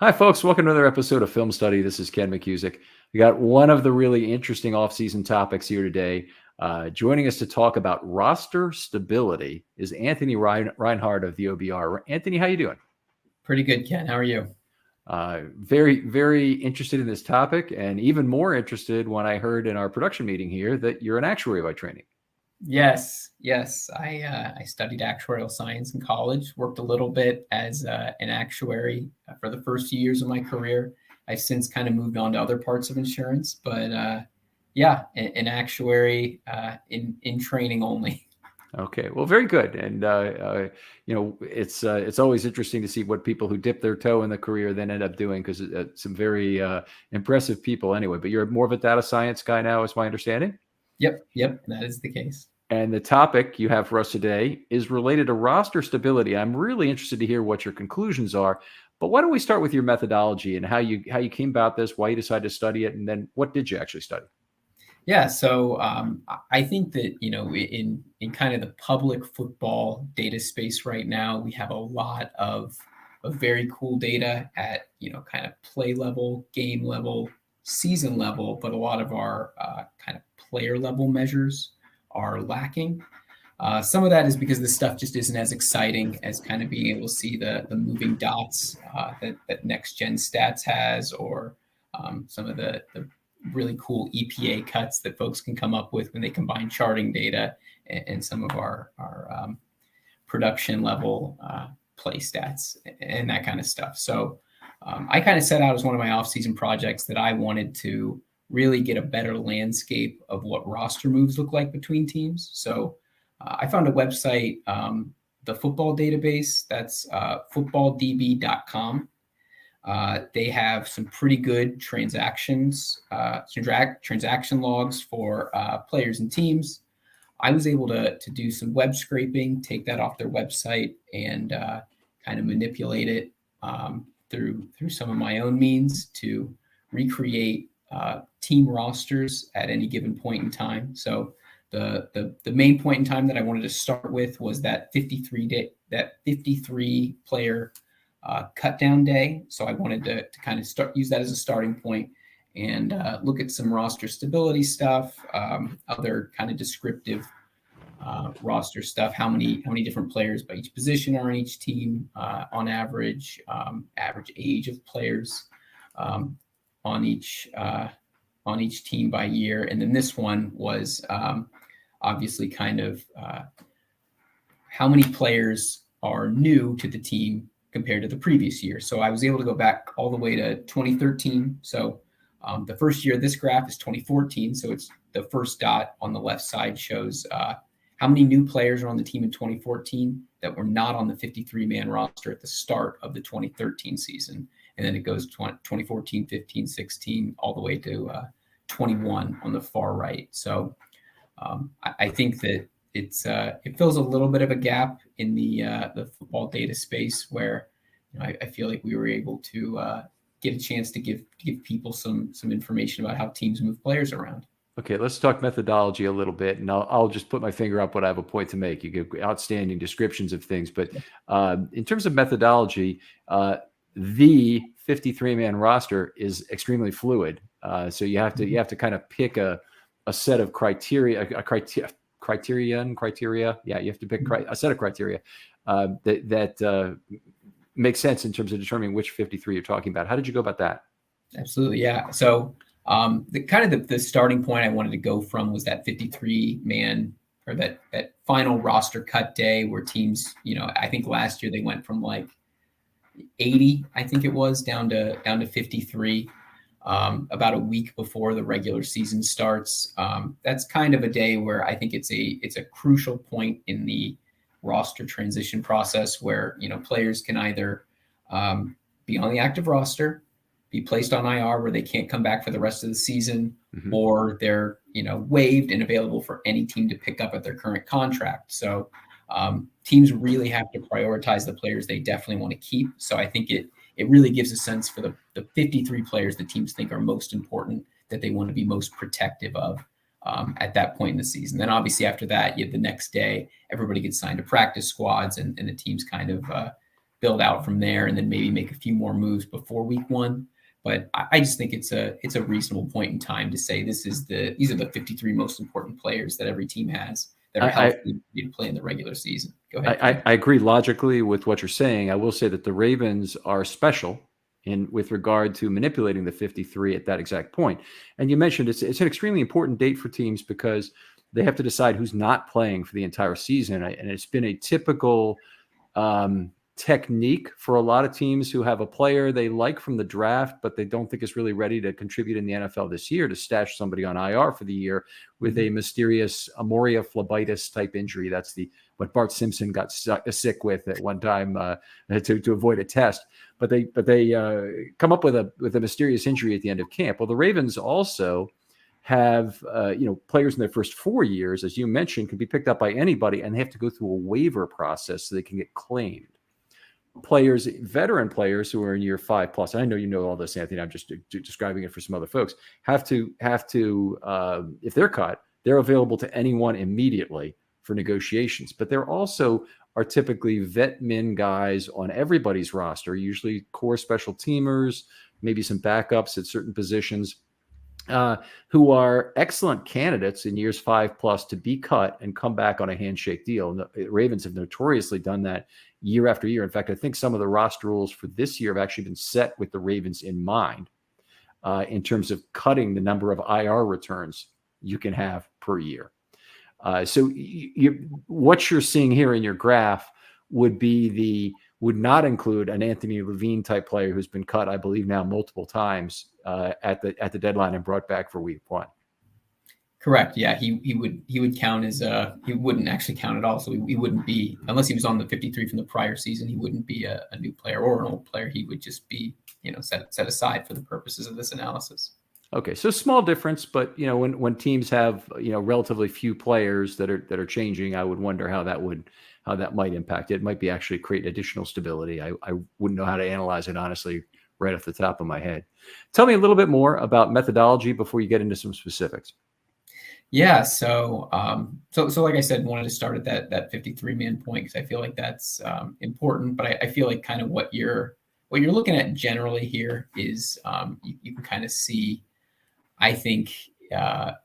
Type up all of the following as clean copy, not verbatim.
Hi, folks. Welcome to another episode of Film Study. This is Ken McCusick. We got one of the really interesting off-season topics here today. Joining us to talk about roster stability is Anthony Reinhardt of the OBR. Anthony, how you doing? Pretty good, Ken. How are you? Very, very interested in this topic, and even more interested when I heard in our production meeting here that you're an actuary by training. Yes. I studied actuarial science in college, worked a little bit as an actuary for the first few years of my career. I've since kind of moved on to other parts of insurance, but an actuary in training only. Okay, well, very good, and it's always interesting to see what people who dip their toe in the career then end up doing, because some very impressive people anyway. But you're more of a data science guy now, is my understanding. Yep, that is the case. And the topic you have for us today is related to roster stability. I'm really interested to hear what your conclusions are, but why don't we start with your methodology and how you came about this, why you decided to study it, and then what did you actually study? Yeah, so I think that, in kind of the public football data space right now, we have a lot of very cool data at, kind of play level, game level, season level, but a lot of our kind of player level measures are lacking. Some of that is because this stuff just isn't as exciting as kind of being able to see the moving dots that Next Gen Stats has, or some of the really cool EPA cuts that folks can come up with when they combine charting data and some of our production level play stats and that kind of stuff. So I kind of set out as one of my off-season projects that I wanted to really get a better landscape of what roster moves look like between teams. So I found a website, the football database, that's footballdb.com. They have some pretty good transaction logs for players and teams. I was able to do some web scraping, take that off their website, and kind of manipulate it through some of my own means to recreate team rosters at any given point in time. So the main point in time that I wanted to start with was that 53 player cut down day. So I wanted to kind of use that as a starting point and look at some roster stability stuff, other kind of descriptive roster stuff, how many different players by each position are on each team, on average, average age of players on each team by year. And then this one was obviously kind of how many players are new to the team compared to the previous year. So I was able to go back all the way to 2013. So the first year of this graph is 2014. So it's the first dot on the left side shows how many new players are on the team in 2014 that were not on the 53-man roster at the start of the 2013 season. And then it goes 2014, 15, 16, all the way to 21 on the far right. So I think that it fills a little bit of a gap in the football data space where I feel like we were able to get a chance to give people some information about how teams move players around. Okay, let's talk methodology a little bit, and I'll just put my finger up when I have a point to make. You give outstanding descriptions of things, but in terms of methodology, the 53-man roster is extremely fluid. So you have to kind of pick a set of criteria. Yeah, you have to pick a set of criteria that makes sense in terms of determining which 53 you're talking about. How did you go about that? Absolutely, yeah. So the starting point I wanted to go from was that 53-man, or that final roster cut day where teams, I think last year they went from like 80, I think it was, down to 53. About a week before the regular season starts. That's kind of a day where I think it's a crucial point in the roster transition process where players can either be on the active roster, be placed on IR where they can't come back for the rest of the season, or they're waived and available for any team to pick up at their current contract. So teams really have to prioritize the players they definitely want to keep. So I think it really gives a sense for the 53 players that teams think are most important, that they want to be most protective of at that point in the season. Then obviously after that, you have the next day, everybody gets signed to practice squads, and the teams kind of build out from there and then maybe make a few more moves before week 1. But I just think it's a reasonable point in time to say these are the 53 most important players that every team has that are healthy to play in the regular season. Go ahead. I agree logically with what you're saying. I will say that the Ravens are special with regard to manipulating the 53 at that exact point. And you mentioned it's an extremely important date for teams because they have to decide who's not playing for the entire season. And it's been a typical technique for a lot of teams who have a player they like from the draft, but they don't think is really ready to contribute in the NFL this year, to stash somebody on IR for the year with a mysterious Amoria phlebitis type injury. That's what Bart Simpson got sick with at one time to avoid a test. But they come up with a mysterious injury at the end of camp. Well, the Ravens also have players in their first 4 years, as you mentioned, can be picked up by anybody, and they have to go through a waiver process so they can get claimed. Players, veteran players who are in year 5+, and I know you know all this, Anthony, I'm just describing it for some other folks, have to if they're cut, they're available to anyone immediately for negotiations. But there also are typically vet min guys on everybody's roster, usually core special teamers, maybe some backups at certain positions, who are excellent candidates in years 5+ to be cut and come back on a handshake deal. The Ravens have notoriously done that year after year. In fact, I think some of the roster rules for this year have actually been set with the Ravens in mind in terms of cutting the number of IR returns you can have per year. So what you're seeing here in your graph would not include an Anthony Levine type player who's been cut, I believe now multiple times at the deadline and brought back for week 1. Correct. Yeah, he would count as he wouldn't actually count at all. So he wouldn't be, unless he was on the 53 from the prior season, he wouldn't be a new player or an old player. He would just be set aside for the purposes of this analysis. Okay, so small difference, but when teams have relatively few players that are changing, I would wonder how that might impact it. It might be actually create additional stability. I wouldn't know how to analyze it honestly right off the top of my head. Tell me a little bit more about methodology before you get into some specifics. Yeah, so like I said, wanted to start at that 53-man point because I feel like that's important. But I feel like kind of what you're looking at generally here is you can kind of see, I think, a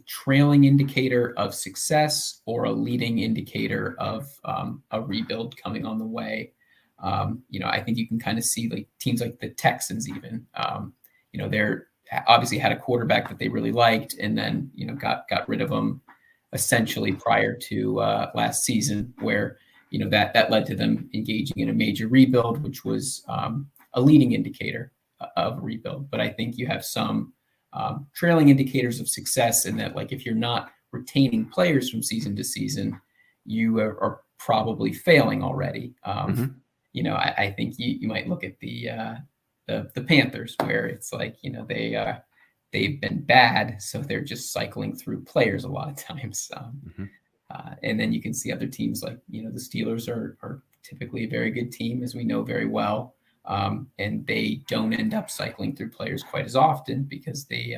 trailing indicator of success or a leading indicator of a rebuild coming on the way. I think you can kind of see like teams like the Texans even, they're obviously had a quarterback that they really liked and then, got rid of him essentially prior to last season where, that led to them engaging in a major rebuild, which was a leading indicator of a rebuild. But I think you have some trailing indicators of success in that, like, if you're not retaining players from season to season, you are probably failing already. I think you might look at the Panthers where it's like, they've been bad, so they're just cycling through players a lot of times. And then you can see other teams like, the Steelers are typically a very good team, as we know very well. And they don't end up cycling through players quite as often because they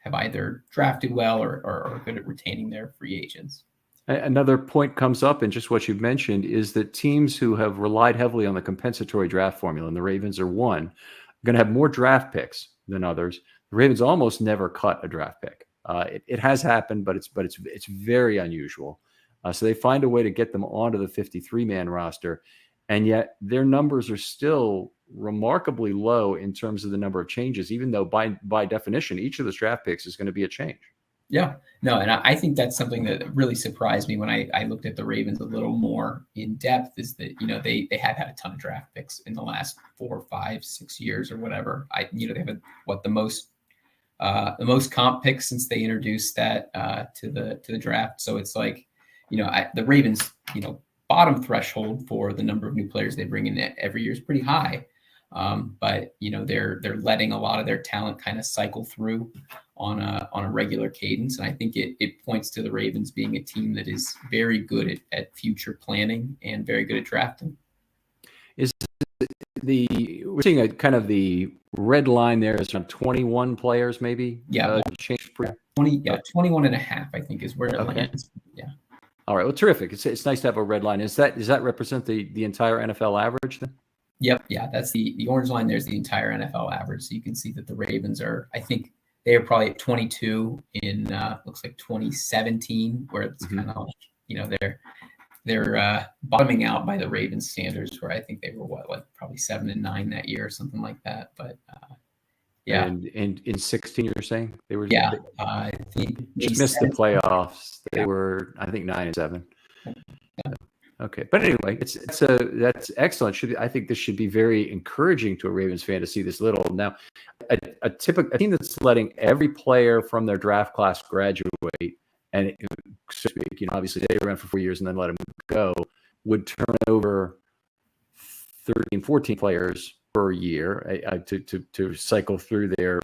have either drafted well or are good at retaining their free agents. Another point comes up in just what you've mentioned is that teams who have relied heavily on the compensatory draft formula, and the Ravens are one, are going to have more draft picks than others. The Ravens almost never cut a draft pick. It has happened, but it's very unusual. So they find a way to get them onto the 53-man roster, and yet their numbers are still remarkably low in terms of the number of changes, even though by definition, each of those draft picks is going to be a change. Yeah, no, and I think that's something that really surprised me when I looked at the Ravens a little more in depth is that, they have had a ton of draft picks in the last 4, 5, 6 years or whatever. They have the most comp picks since they introduced that to the draft. So it's like, the Ravens, bottom threshold for the number of new players they bring in every year is pretty high. But they're letting a lot of their talent kind of cycle through on a regular cadence, and I think it points to the Ravens being a team that is very good at future planning and very good at drafting. We're seeing a kind of the red line there is around 21 players maybe? Yeah, changed 21 and a half, I think, is where it lands. Yeah. All right. Well, terrific. It's nice to have a red line. Does that represent the entire NFL average then? Yep. Yeah. That's the orange line. There's the entire NFL average. So you can see that the Ravens are, I think they are probably at 22 in, looks like 2017, where it's kind of, they're bottoming out by the Ravens standards, where I think they were like probably 7-9 that year or something like that. But yeah. And in 16, you're saying they were? Yeah. I think they just missed the playoffs. They were, I think, 9-7. Yeah. Okay, but anyway, that's excellent. I think this should be very encouraging to a Ravens fan to see this little. Now, a team that's letting every player from their draft class graduate, and so to speak, obviously they ran for 4 years and then let them go, would turn over 13, 14 players per year to cycle through their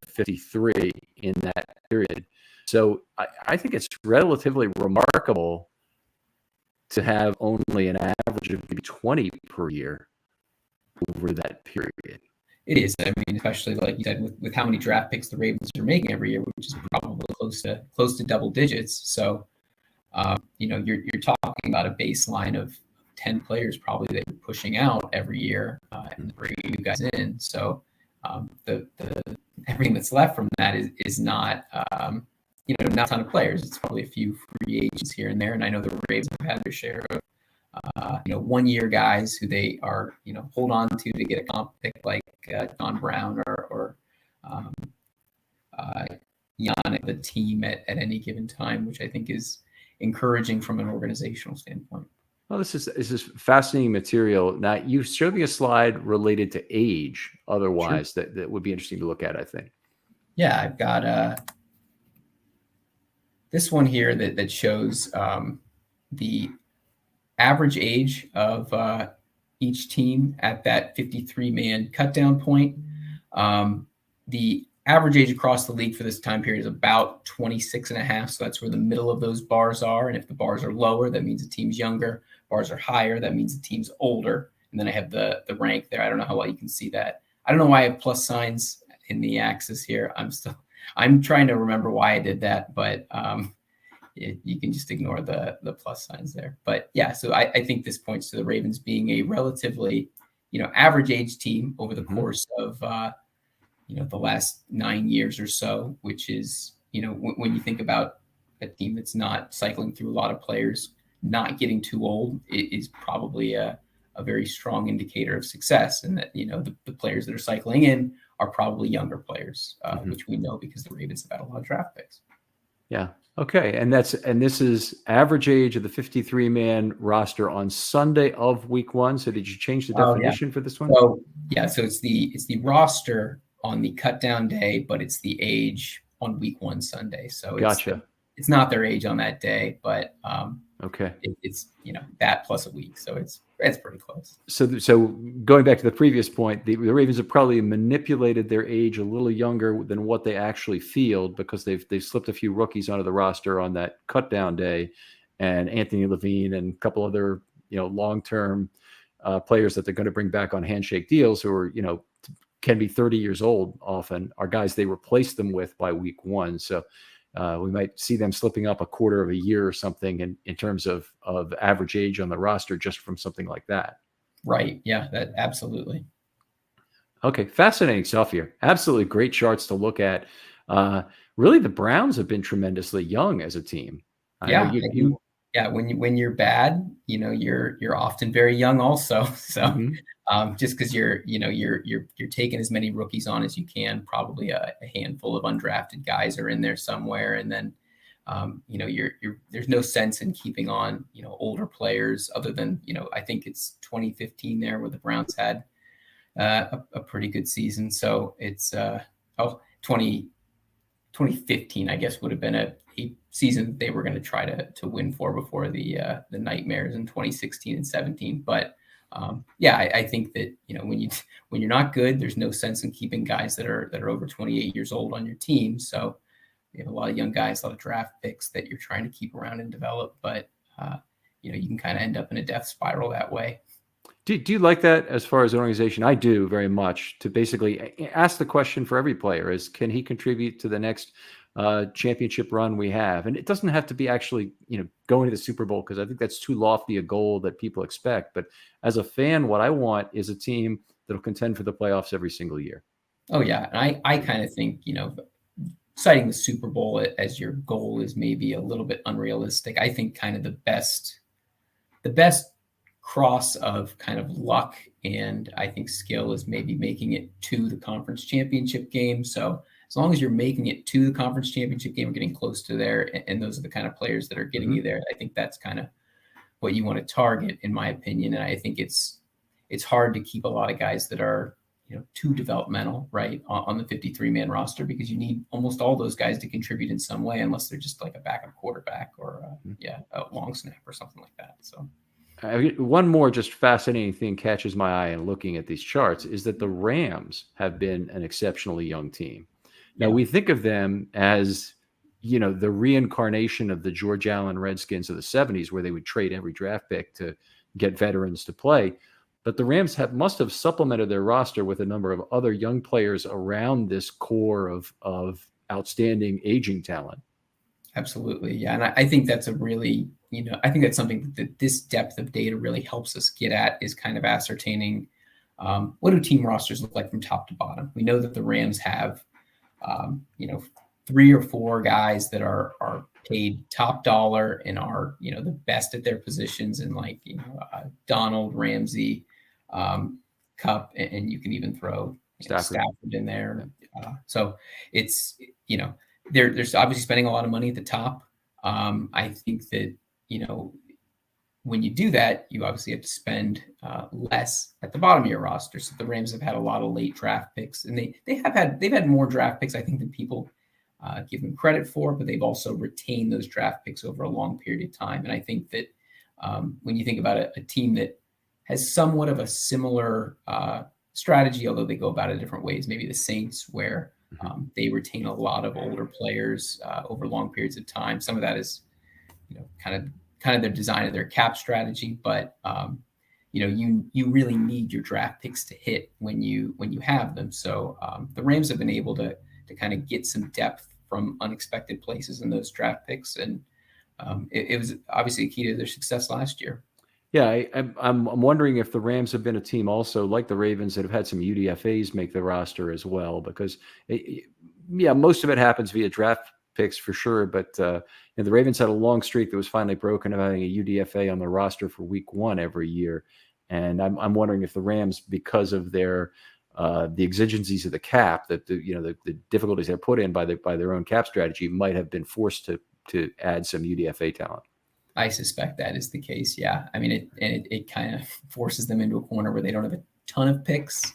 53 in that period. So I think it's relatively remarkable to have only an average of maybe 20 per year over that period. It is. I mean, especially like you said, with how many draft picks the Ravens are making every year, which is probably close to double digits. So, you're talking about a baseline of 10 players probably that you're pushing out every year and bringing you guys in. So, the everything that's left from that is not. Not a ton of players. It's probably a few free agents here and there. And I know the Ravens have had their share of, 1-year guys who they are, hold on to get a comp pick like John Brown or Yannick, the team at any given time, which I think is encouraging from an organizational standpoint. Well, this is fascinating material. Now, you showed me a slide related to age. Otherwise, sure, that would be interesting to look at, I think. Yeah, I've got this one here that shows the average age of each team at that 53-man cutdown point. The average age across the league for this time period is about 26 and a half. So that's where the middle of those bars are. And if the bars are lower, that means the team's younger. Bars are higher, that means the team's older. And then I have the rank there. I don't know how well you can see that. I don't know why I have plus signs in the axis here. I'm trying to remember why I did that, but you can just ignore the plus signs there. But yeah, so I think this points to the Ravens being a relatively, average age team over the course of, the last 9 years or so, which is, when you think about a team that's not cycling through a lot of players, not getting too old, it is probably a very strong indicator of success. And that, the players that are cycling in are probably younger players, which we know because the Ravens have had a lot of draft picks. Yeah. Okay. And this is average age of the 53-man roster on Sunday of week 1. So did you change the definition for this one? So it's the roster on the cut down day, but it's the age on week 1 Sunday. So gotcha. It's not their age on that day, but okay, it's that plus a week, so it's pretty close. So going back to the previous point, the Ravens have probably manipulated their age a little younger than what they actually field, because they've slipped a few rookies onto the roster on that cut down day, and Anthony Levine and a couple other long-term players that they're going to bring back on handshake deals who are can be 30 years old often are guys they replace them with by week 1. So we might see them slipping up a quarter of a year or something in terms of average age on the roster just from something like that. Right. Yeah, that absolutely. Okay. Fascinating stuff here. Absolutely great charts to look at. Really, the Browns have been tremendously young as a team. Yeah. When you're bad, you're often very young also. So just because you're taking as many rookies on as you can, probably a handful of undrafted guys are in there somewhere, and then there's no sense in keeping on older players other than I think it's 2015 there where the Browns had a pretty good season. So it's 2015 I guess would have been a season that they were going to try to win for before the nightmares in 2016 and 17. But I think that when you're not good, there's no sense in keeping guys that are over 28 years old on your team. So you have a lot of young guys, a lot of draft picks that you're trying to keep around and develop, but you can kind of end up in a death spiral that way. Do you like that as far as an organization? I do very much, to basically ask the question for every player is, can he contribute to the next championship run we have. And it doesn't have to be actually, going to the Super Bowl, because I think that's too lofty a goal that people expect. But as a fan, what I want is a team that'll contend for the playoffs every single year. Oh yeah, and I kind of think citing the Super Bowl as your goal is maybe a little bit unrealistic. I think kind of the best cross of kind of luck and I think skill is maybe making it to the conference championship game. So as long as you're making it to the conference championship game or getting close to there, and those are the kind of players that are getting you there, I think that's kind of what you want to target, in my opinion. And I think it's hard to keep a lot of guys that are too developmental, right, on the 53-man roster, because you need almost all those guys to contribute in some way, unless they're just like a backup quarterback or a long snap or something like that. So one more just fascinating thing catches my eye in looking at these charts is that the Rams have been an exceptionally young team. Now we think of them as, the reincarnation of the George Allen Redskins of the 70s, where they would trade every draft pick to get veterans to play. But the Rams must have supplemented their roster with a number of other young players around this core of outstanding aging talent. Absolutely. Yeah. And I think that's a really, I think that's something that this depth of data really helps us get at, is kind of ascertaining what do team rosters look like from top to bottom. We know that the Rams have, 3 or 4 guys that are paid top dollar and are, the best at their positions, and like, Donald, Ramsey, Kupp, and you can even throw Stafford in there. So it's, they're obviously spending a lot of money at the top. I think that, when you do that, you obviously have to spend less at the bottom of your roster. So the Rams have had a lot of late draft picks, and they've had more draft picks, I think, than people give them credit for, but they've also retained those draft picks over a long period of time. And I think that when you think about a team that has somewhat of a similar strategy, although they go about it different ways, maybe the Saints, where they retain a lot of older players over long periods of time. Some of that is, kind of their design of their cap strategy, but you really need your draft picks to hit when you have them. So the Rams have been able to kind of get some depth from unexpected places in those draft picks, and it was obviously a key to their success last year. Yeah, I'm wondering if the Rams have been a team also like the Ravens that have had some UDFAs make the roster as well, because most of it happens via draft picks for sure. But the Ravens had a long streak that was finally broken of having a UDFA on the roster for week 1 every year, and I'm wondering if the Rams, because of their the exigencies of the cap, that the difficulties they're put in by their own cap strategy, might have been forced to add some UDFA talent. I suspect that is the case. Yeah. I mean, it kind of forces them into a corner where they don't have a ton of picks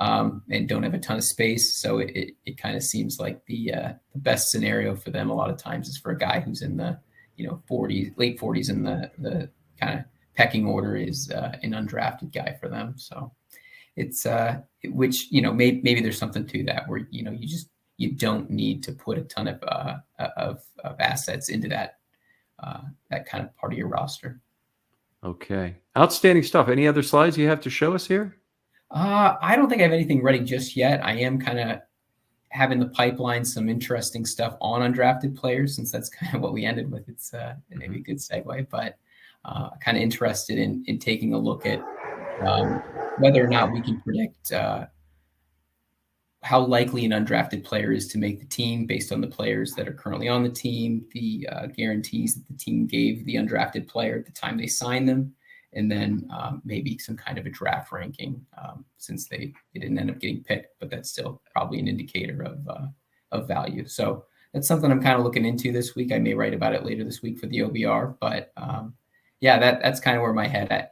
and don't have a ton of space. So it kind of seems like the best scenario for them a lot of times is for a guy who's in the, 40s, late 40s in the kind of pecking order is an undrafted guy for them. So it's which, maybe there's something to that where, you don't need to put a ton of assets into that kind of part of your roster. Okay. Outstanding stuff. Any other slides you have to show us here? I don't think I have anything ready just yet. I am kind of having the pipeline some interesting stuff on undrafted players, since that's kind of what we ended with. It's maybe a good segue, but kind of interested in taking a look at whether or not we can predict how likely an undrafted player is to make the team based on the players that are currently on the team, the guarantees that the team gave the undrafted player at the time they signed them, and then maybe some kind of a draft ranking since they didn't end up getting picked, but that's still probably an indicator of value. So that's something I'm kind of looking into this week. I may write about it later this week for the OBR, but that's kind of where my head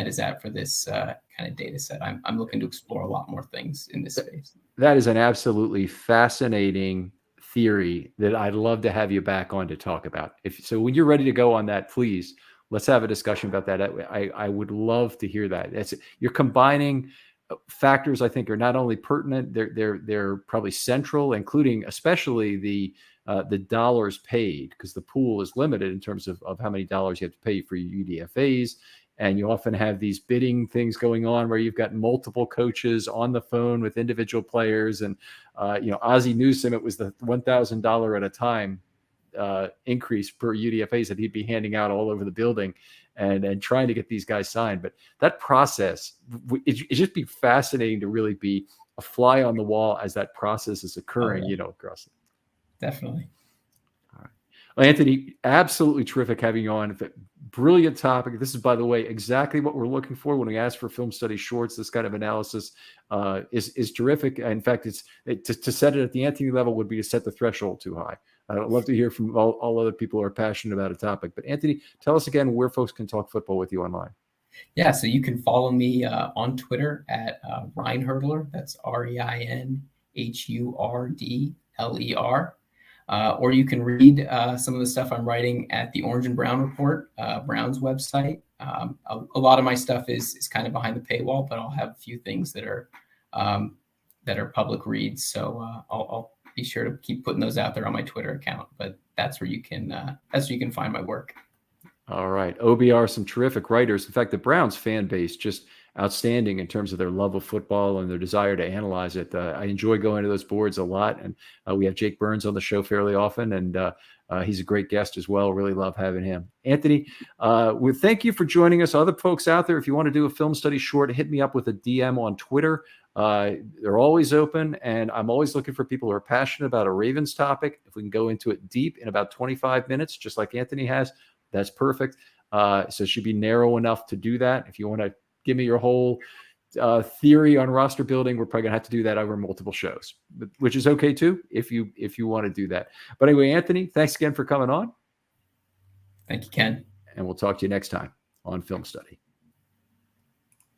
is at for this kind of data set. I'm looking to explore a lot more things in this space. That is an absolutely fascinating theory that I'd love to have you back on to talk about. So when you're ready to go on that, please, let's have a discussion about that. I would love to hear that. You're combining factors I think are not only pertinent, they're probably central, including especially the dollars paid, because the pool is limited in terms of how many dollars you have to pay for your UDFAs, and you often have these bidding things going on where you've got multiple coaches on the phone with individual players. And Ozzie Newsome, it was the $1,000 at a time increase per UDFAs that he'd be handing out all over the building and trying to get these guys signed. But that process, it'd just be fascinating to really be a fly on the wall as that process is occurring, across it. Definitely. All right. Well, Anthony, absolutely terrific having you on. Brilliant topic. This is, by the way, exactly what we're looking for when we ask for film study shorts. This kind of analysis is terrific. In fact, to set it at the Anthony level would be to set the threshold too high. I'd love to hear from all other people who are passionate about a topic. But Anthony, tell us again where folks can talk football with you online. Yeah, so you can follow me on Twitter at Reinhurdler. That's ReinHurdler. Or you can read some of the stuff I'm writing at the Orange and Brown Report, Brown's website. A lot of my stuff is kind of behind the paywall, but I'll have a few things that are public reads. So I'll be sure to keep putting those out there on my Twitter account. But that's where you can find my work. All right. OBR, some terrific writers. In fact, the Browns fan base, just outstanding in terms of their love of football and their desire to analyze it. I enjoy going to those boards a lot. And we have Jake Burns on the show fairly often. And he's a great guest as well. Really love having him. Anthony, thank you for joining us. Other folks out there, if you want to do a film study short, hit me up with a DM on Twitter. They're always open, and I'm always looking for people who are passionate about a Ravens topic. If we can go into it deep in about 25 minutes, just like Anthony has, that's perfect. So it should be narrow enough to do that. If you want to give me your whole theory on roster building, we're probably gonna have to do that over multiple shows, which is okay too, if you want to do that. But anyway, Anthony, thanks again for coming on. Thank you, Ken. And we'll talk to you next time on Film Study.